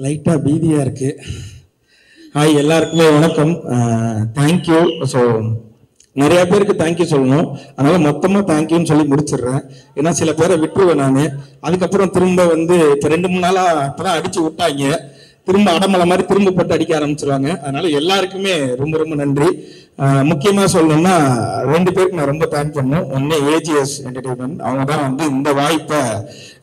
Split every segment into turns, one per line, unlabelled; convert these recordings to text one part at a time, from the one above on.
லைட்டாக பீதியாக இருக்கு. ஹாய், எல்லாருக்குமே வணக்கம். தேங்க்யூ. ஸோ நிறைய பேருக்கு தேங்க்யூ சொல்லணும், அதனால மொத்தமாக தேங்க்யூன்னு சொல்லி முடிச்சிடுறேன். ஏன்னா சில பேரை விட்டுருவேன் நான். அதுக்கப்புறம் திரும்ப வந்து இப்போ 2-3 நாளாக இப்போதான் அடிச்சு விட்டாங்க, திரும்ப அடமலை மாதிரி திரும்ப போட்டு அடிக்க ஆரம்பிச்சிருவாங்க. அதனால எல்லாருக்குமே ரொம்ப ரொம்ப நன்றி. முக்கியமாக சொல்லணும்னா 2 பேருக்கு நான் ரொம்ப தேங்க் பண்ணணும். ஒன்று ஏஜிஎஸ் என்டர்டெயின்மெண்ட், அவங்க தான் வந்து இந்த வாய்ப்பை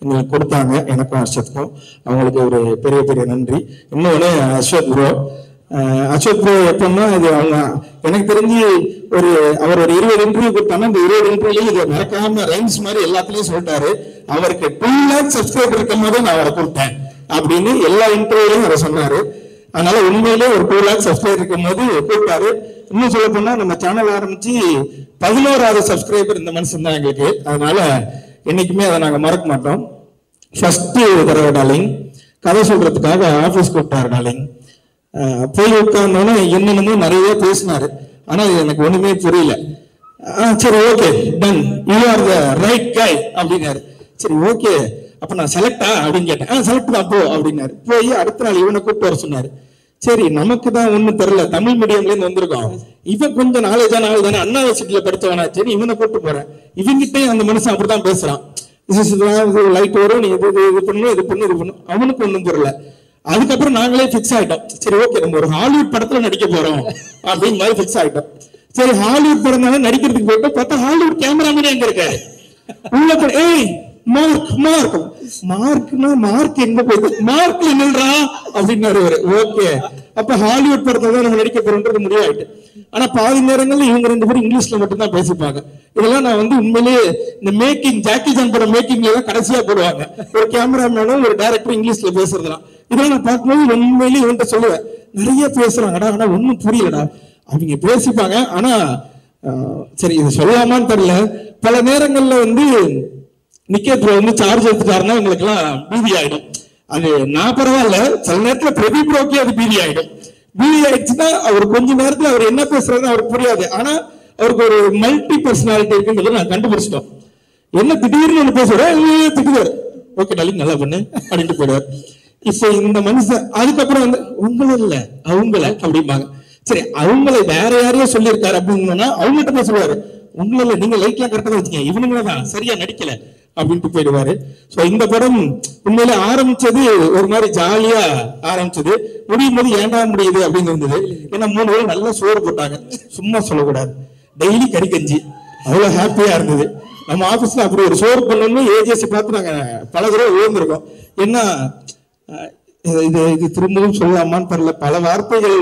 எங்களுக்கு கொடுத்தாங்க, எனக்கும் அஸ்வத்துக்கும். அவங்களுக்கு ஒரு பெரிய பெரிய நன்றி. இன்னொன்று அஸ்வத் ப்ரோ. அசோக் ப்ரோ எப்படின்னா, இது அவங்க எனக்கு தெரிஞ்சு அவர் ஒரு 20 இன்டர்வியூ கொடுத்தாங்க. அந்த 20 இன்டர்வியூலையும் இதை மறக்காம ரைம்ஸ் மாதிரி எல்லாத்துலயும் சொல்லிட்டாரு. அவருக்கு 2 lakhs சப்ஸ்கிரைபர் இருக்கும் போது நான் அவரை கொடுத்தேன் அப்படின்னு எல்லா இன்டர்வியூலையும் அவர் சொன்னாரு. அதனால உண்மையிலே ஒரு 2 lakhs சப்ஸ்கிரைபர் இருக்கும் போது கூப்பிட்டாரு. இன்னும் சொல்ல போனா நம்ம சேனல் ஆரம்பிச்சு 11வது சப்ஸ்கிரைபர் இந்த மனுஷன் தான் எங்களுக்கு. அதனால என்னைக்குமே அதை நாங்கள் மறக்க மாட்டோம். ஃபர்ஸ்ட் தடவை டார்லிங் கதை சொல்றதுக்காக ஆஃபீஸ் கூப்பிட்டாரு டார்லிங். போய் உட்கார்ந்தோன்னு என்னென்னமோ நிறைய பேசினாரு. ஆனா எனக்கு ஒண்ணுமே புரியல. சரி, okay, done, you are the right guy அப்படின்னாரு. சரி, ஓகே, அப்ப நான் செலக்டா அப்படின்னு கேட்டேன். செலக்ட் தான் போ அப்படின்னாரு. போய் அடுத்த நாள் இவனை கூப்பிட்டு வர சொன்னாரு. சரி, நமக்கு தான் ஒண்ணும் தெரியல, தமிழ் மீடியம்ல இருந்து வந்திருக்கோம், இவன் கொஞ்சம் நாலேஜான ஆள் தானே, அண்ணா யூனிவர்சிட்டியில படிச்சவனா, சரி இவனை கூப்பிட்டு போறேன். இவங்கிட்டே அந்த மனுஷன் அப்படிதான் பேசுறான். லைட் வரும், நீ இது பண்ணு இது பண்ணு இது பண்ணு. அவனுக்கு ஒண்ணும் புரியல. அதுக்கப்புறம் நாங்களே பிக்ஸ் ஆயிட்டோம். சரி, ஓகே, நம்ம ஒரு ஹாலிவுட் படத்துல நடிக்க போறோம் அப்படின்னு மாதிரி பிக்ஸ் ஆயிட்டோம். சரி, ஹாலிவுட் படம் நடிக்கிறதுக்கு போயிட்டு பார்த்தா ஹாலிவுட் கேமராமேனே எங்க இருக்காரு. உள்ள போய் ஏய் மார்க் மார்க் மார்க்னா மார்க் எங்க போயிட்டு மார்க்ல நில்றா அப்படின்னாரு. ஓகே, அப்ப ஹாலிவுட் படத்தை தான் நம்ம நடிக்க போறோம்ன்றது முடிவாயிட்டு. ஆனா பாதி நேரங்கள்ல இவங்க 2 பேரும் இங்கிலீஷ்ல மட்டும்தான் பேசிப்பாங்க. இதெல்லாம் நான் வந்து உண்மையிலேயே இந்த மேக்கிங் ஜாக்கி ஜான் படம் மேக்கிங்ல தான் கடைசியா போடுவாங்க. ஒரு கேமராமேனும் ஒரு டைரக்டர் இங்கிலீஷ்ல பேசுறதுலாம் இதெல்லாம் நான் பார்க்கும்போது உண்மையிலேயே இவன்கிட்ட சொல்லுவேன், நிறைய பேசுறாங்கடா, ஆனா ஒன்னும் புரியலடா. அவங்க பேசிப்பாங்க, ஆனா சரி இது சொல்லலாமான்னு தெரியல. பல நேரங்கள்ல வந்து நிக்கேத்ல வந்து சார்ஜ் எடுத்துட்டாருன்னா எங்களுக்கு எல்லாம் பீதி ஆயிடும். அது நான் பரவாயில்ல, சில நேரத்துல பிரதீப் ப்ரோக்கே அது பீதி ஆயிடும். பீதி ஆயிடுச்சுன்னா அவர் கொஞ்ச நேரத்துல அவர் என்ன பேசுறாருன்னு அவருக்கு புரியாது. ஆனா அவருக்கு ஒரு மல்டி பர்சனாலிட்டி இருக்குன்றதை நான் கண்டுபிடிச்சிட்டோம். என்ன திடீர்னு ஒண்ணு பேசுவாரு, திட்டுவாரு, ஓகே டார்லிங் நல்லா பண்ணு அப்படின்ட்டு போயிடுவார். இப்ப இந்த மனுஷன் அதுக்கப்புறம் வந்து உங்களை இல்ல அவங்கள அப்படிம்பாங்க. சரி, அவங்களை வேற யாரையோ சொல்லியிருக்காரு அப்படின்னா அவங்ககிட்ட போய் சொல்லுவாரு, உங்களை இல்ல, நீங்க லைட் எல்லாம் கரெக்டா வச்சுக்கீங்க, இவனுங்களதான் சரியா நடிக்கல அப்படின்ட்டு போயிடுவாரு. சோ இந்த படம் உண்மையில ஆரம்பிச்சது ஒரு மாதிரி ஜாலியா ஆரம்பிச்சது, முடியும் போது ஏண்டா முடியுது அப்படின்னு இருந்தது. ஏன்னா 3 பேரும் நல்லா சோறு போட்டாங்க, சும்மா சொல்லக்கூடாது, டெய்லி கறி கஞ்சி, அவ்வளவு ஹாப்பியா இருந்தது. நம்ம ஆபீஸ்ல அப்படி ஒரு சோறு பண்ணணும்னு ஏஜிஎஸ் பார்த்து நாங்க பல தடவை உயர்ந்திருக்கோம். ஏன்னா இது திரும்பவும் சொல்லலாமான்னு தெரியல, பல வார்த்தைகள்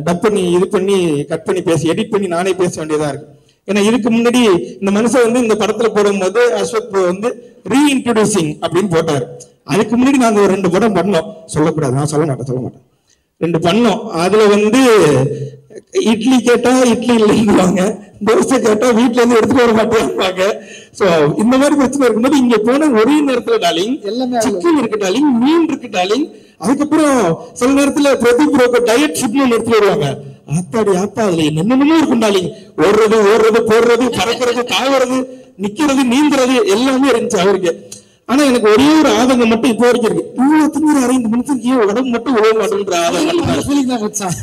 டப் பண்ணி இது பண்ணி கட் பண்ணி பேசி எடிட் பண்ணி நானே பேச வேண்டியதா இருக்கு. ஏன்னா இதுக்கு முன்னாடி இந்த மனுஷன் வந்து இந்த படத்துல போடும்போது அஸ்வத் வந்து ரீஇன்ட்ரோடியூசிங் அப்படின்னு போட்டாரு. அதுக்கு முன்னாடி நாங்க ஒரு 2 படம் பண்ணோம், சொல்லக்கூடாது, நான் சொல்ல மாட்டேன் 2 பண்ணோம். அதுல வந்து இட்லி கேட்டா இட்லி இல்லைன்னுவாங்க, தோசை கேட்டா வீட்டுல இருந்து எடுத்துட்டு வர மாட்டேங்க. சோ இந்த மாதிரி பிரச்சனை இருக்கும்போது இங்க போன ஒரே நேரத்துல டார்லிங் சிக்கன் இருக்கு டார்லிங், மீன் இருக்கு டார்லிங், அதுக்கப்புறம் சில நேரத்துல பிரதீப் டயட் ஃபுட்னு எடுத்துட்டு வருவாங்க. ஆத்தாடி ஆத்தா, அதுல என்னென்னமோ இருக்கும் டார்லிங், ஓடுறது போடுறது பறக்கிறது தாவறது நிக்கிறது நீந்துறது எல்லாமே இருந்துச்சு அவருக்கு. ஆனா எனக்கு ஒரே ஒரு ஆதங்கம் மட்டும் இப்போ வரைக்கும் இருக்கு, இவ்வளவு திங்கிற 5 மணிக்கு உடம்பு மட்டும் உழவ மாட்டேன்ற ஆதங்கம்.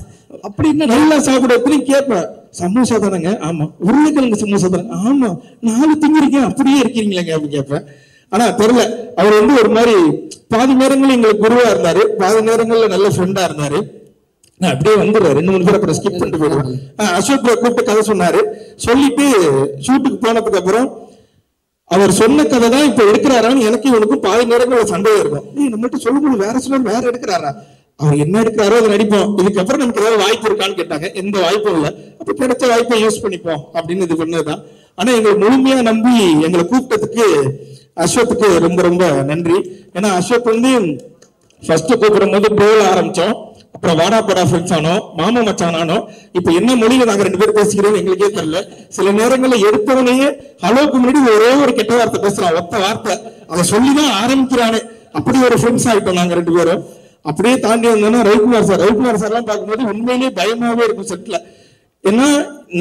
அப்படி என்ன நல்லா சாப்பிட கேட்பேன், சமோசா தானங்க, ஆமா, உருளைக்கிழங்கு சமோசா தானங்க, ஆமா, 4 திங்கிருக்கேன், அப்படியே இருக்கிறீங்களேங்க அப்படின்னு கேட்பேன். ஆனா தெரியல, அவர் வந்து ஒரு மாதிரி பாதி நேரங்கள் எங்களுக்கு குருவா இருந்தாரு, பாதி நேரங்கள்ல நல்ல ஃப்ரெண்டா இருந்தாரு. நான் அப்படியே வந்துடுறேன், 2-3 பேர் அப்புறம் ஸ்கிப் பண்ணிட்டு போயிடுவேன். அசோக் கூப்பிட்டு கதை சொன்னாரு. சொல்லிட்டு ஷூட்டுக்கு போனதுக்கு அப்புறம் அவர் சொன்ன கதை தான் இப்ப எடுக்கிறாரான்னு எனக்கு இவனுக்கும் பாதி நேரங்கள்ல சந்தேகம் இருக்கும். நம்மகிட்ட சொல்லும்போது வேற சொல்ல வேற எடுக்கிறாரா, அவர் என்ன எடுக்கிறாரோ அதை நடிப்போம், இதுக்கப்புறம் நமக்கு ஏதாவது வாய்ப்பு இருக்கான்னு கேட்டாங்க. எந்த வாய்ப்பும் இல்லை, அப்ப கிடைச்ச வாய்ப்பை யூஸ் பண்ணிப்போம் அப்படின்னு இது பண்ணதுதான். ஆனா எங்களை முழுமையா நம்பி எங்களை கூப்பிட்டதுக்கு அஸ்வத்துக்கு ரொம்ப ரொம்ப நன்றி. ஏன்னா அஸ்வத் வந்து ஃபர்ஸ்ட் கூப்பிடும் போது போல ஆரம்பிச்சோம், அப்புறம் வாடா போடா ஃப்ரெண்ட்ஸ் ஆனோம், மாமா மச்சான் ஆனோம். இப்ப என்ன மொழியில நாங்க 2 பேரும் பேசிக்கிறோம் எங்களுக்கே தெரியல. சில நேரங்கள்ல எடுத்தவனையே ஹலோக்கு முன்னாடி ஒரே ஒரு கெட்ட வார்த்தை பேசுறான், ஒத்த வார்த்தை, அதை சொல்லிதான் ஆரம்பிக்கிறானே. அப்படி ஒரு ஃப்ரெண்ட்ஸ் ஆயிட்டோம் நாங்க 2 பேரும். அப்படியே தாண்டி வந்தோம்னா ரவிக்குமார் சார் எல்லாம் பார்க்கும்போது உண்மையிலேயே பயமாவே இருக்கும் செட்ல. ஏன்னா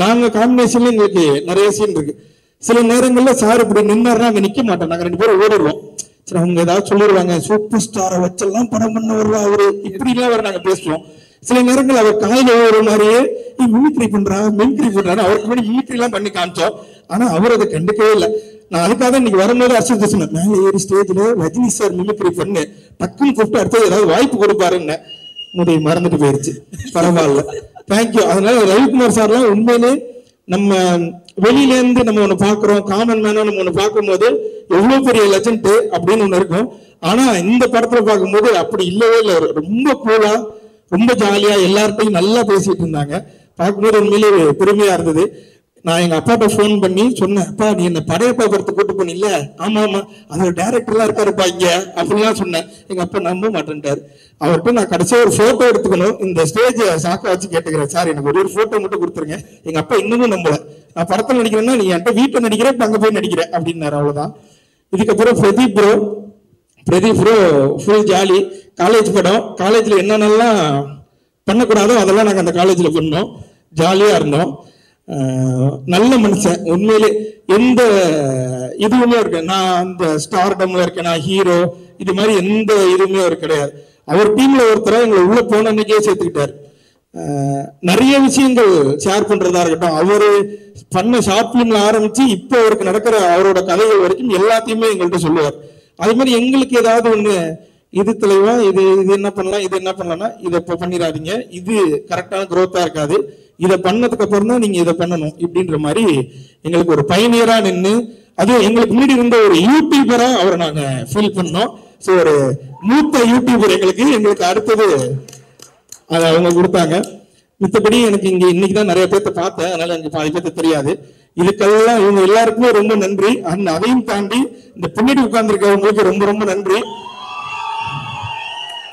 நாங்க காம்பினேஷன்ல எங்களுக்கு நிறைய சீன் இருக்கு. சில நேரங்கள்ல சார் இப்படி நின்னாருன்னா அங்க நிக்க மாட்டோம், நாங்க 2 பேரும் ஓடிடுவோம். சரி அவங்க ஏதாவது சொல்லிடுவாங்க, சூப்பர் ஸ்டாரை வச்செல்லாம் படம் பண்ண வருவா அவரு, இப்படி எல்லாம் வர நாங்க பேசுவோம். சில நேரங்கள் அவர் காலையில ஒரு மாதிரியே மிமிக்ரி பண்றான்னு அவருக்கு முன்னாடி மிமிக்ரி எல்லாம் பண்ணி காமிச்சோம். ஆனா அவர் அதை கண்டுக்கவே இல்லை. நான் அதுக்காக இன்னைக்கு வரும்போது அர்ச்சனை சொன்னேன், மேலே ஏறி ஸ்டேஜ்ல ரஜினி சார் மிமிக்ரி பண்ணு, டக்குன்னு கூப்பிட்டு அடுத்தது ஏதாவது வாய்ப்பு கொடுப்பாருன்னு. முடி மறந்துட்டு போயிருச்சு, பரவாயில்ல, தேங்க்யூ. அதனால ரவிக்குமார் சார்லாம் உண்மையிலே நம்ம வெளியில இருந்து நம்ம ஒண்ணு பாக்குறோம், காமன் மேனா நம்ம ஒண்ணு பார்க்கும் போது எவ்வளவு பெரிய லெஜண்ட் அப்படின்னு ஒண்ணு இருக்கும். ஆனா இந்த படத்துல பார்க்கும்போது அப்படி இல்லவே இல்லை. ரொம்ப கூலா, ரொம்ப ஜாலியா எல்லார்ட்டையும் நல்லா பேசிட்டு இருந்தாங்க. பார்க்கும்போது உண்மையிலேயே பெருமையா இருந்தது. நான் எங்க அப்பாட்ட போன் பண்ணி சொன்னேன், அப்பா நீ என்ன படையப்பா படத்தை கூட்டு போனில்ல, ஆமா ஆமா அதோட டைரக்டர் எல்லாம் இருக்காருப்பா இங்க அப்படிலாம் சொன்னேன். எங்க அப்பா நம்ப மாட்டேன்ட்டாரு. அவர்கிட்ட நான் கடைசியா ஒரு போட்டோ எடுத்துக்கணும், இந்த ஸ்டேஜ் சாக்க வச்சு கேட்டுக்கிறேன், சார் எனக்கு ஒரு போட்டோ மட்டும் கொடுத்துருங்க. எங்க அப்பா இன்னமும் நம்பல, நான் படத்துல நடிக்கிறேன்னா நீ என்கிட்ட வீட்டை நடிக்கிறேன், அங்க போய் நடிக்கிறேன் அப்படின்னாரு. அவ்வளவுதான். இதுக்கப்புறம் Pradeep bro full jolly. College படம், காலேஜ்ல என்னென்னலாம் பண்ணக்கூடாதோ அதெல்லாம் நாங்கள் அந்த காலேஜில் பண்ணோம், ஜாலியாக இருந்தோம். நல்ல மனுஷன் உண்மையிலே, எந்த இதுவுமே இருக்கு, நான் அந்த ஸ்டார்டம்ல இருக்கேன், நான் ஹீரோ, இது மாதிரி எந்த இதுவுமே அவர் கிடையாது. அவர் டீம்ல ஒருத்தர எங்களை உள்ள போன அன்னைக்கே சேர்த்துக்கிட்டாரு. நிறைய விஷயங்கள் ஷேர் பண்றதா இருக்கட்டும், அவரு பண்ண ஷார்ட் பிலிம்ல ஆரம்பிச்சு இப்போ அவருக்கு நடக்கிற அவரோட கதைகள் வரைக்கும் எல்லாத்தையுமே எங்கள்கிட்ட சொல்லுவார். அதே மாதிரி எங்களுக்கு ஏதாவது ஒண்ணு, இது தலைவா, இது என்ன பண்ணலாம், இது என்ன பண்ணலாம்னா இதை இப்போ பண்ணிடாதீங்க, இது கரெக்டான குரோத்தா இருக்காது, இதை பண்ணதுக்கு அப்புறம் தான் நீங்க இதை பண்ணணும் இப்படின்ற மாதிரி எங்களுக்கு ஒரு பயனியரா நின்று, அது எங்களுக்கு முன்னாடி இருந்த ஒரு யூடியூபரா அவரை நாங்க ஃபீல் பண்ணோம். ஸோ ஒரு மூத்த யூடியூபர் எங்களுக்கு அடுத்தது அதை அவங்க கொடுத்தாங்க. மித்தபடி எனக்கு இங்க இன்னைக்கு தான் நிறைய பேர்த்த பார்த்தேன், அதனால எனக்கு பாதி பேர்த்த தெரியாது. இதுக்கெல்லாம் இவங்க எல்லாருக்குமே ரொம்ப நன்றி. அதையும் தாண்டி இந்த பின்னாடி உட்கார்ந்துருக்கவங்களுக்கு ரொம்ப ரொம்ப நன்றி,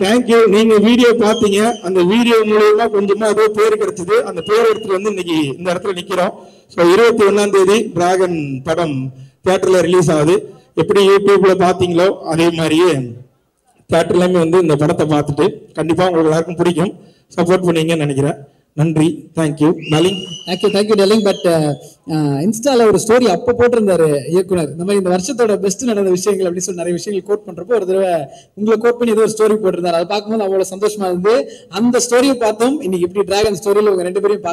தேங்க்யூ. நீங்க வீடியோ பாத்தீங்க, அந்த வீடியோ மூலமா கொஞ்சமா ஏதோ பேர் கிடைச்சது, அந்த பேர் எடுத்துட்டு வந்து இன்னைக்கு இந்த இடத்துல நிக்கிறோம். ஸோ 21ஆம் தேதி டிராகன் படம் தியேட்டர்ல ரிலீஸ் ஆகுது. எப்படி யூடியூப்ல பாத்தீங்களோ அதே மாதிரியே தியேட்டர்லயுமே வந்து இந்த படத்தை பார்த்துட்டு கண்டிப்பா உங்களுக்கு எல்லாருக்கும் பிடிக்கும், சப்போர்ட் பண்ணீங்கன்னு நினைக்கிறேன். நன்றி, thank you darling.
Thank you darling. But இன்ஸ்டால ஒரு ஸ்டோரி அப்போ போட்டிருந்தாரு இயக்குனர், இந்த மாதிரி இந்த வருஷத்தோட பெஸ்ட் நடந்த விஷயங்கள் அப்படின்னு சொல்லி நிறைய விஷயங்கள் கோட் பண்றப்போ ஒரு தடவை உங்களை கோட் பண்ணி ஏதோ ஒரு ஸ்டோரி போட்டிருந்தாரு. அதை பார்க்கும்போது அவ்வளவு சந்தோஷமா இருந்து அந்த ஸ்டோரியை பார்த்தோம். இன்னைக்கு இப்படி டிராகன் ஸ்டோரியில உங்க ரெண்டு பேரையும்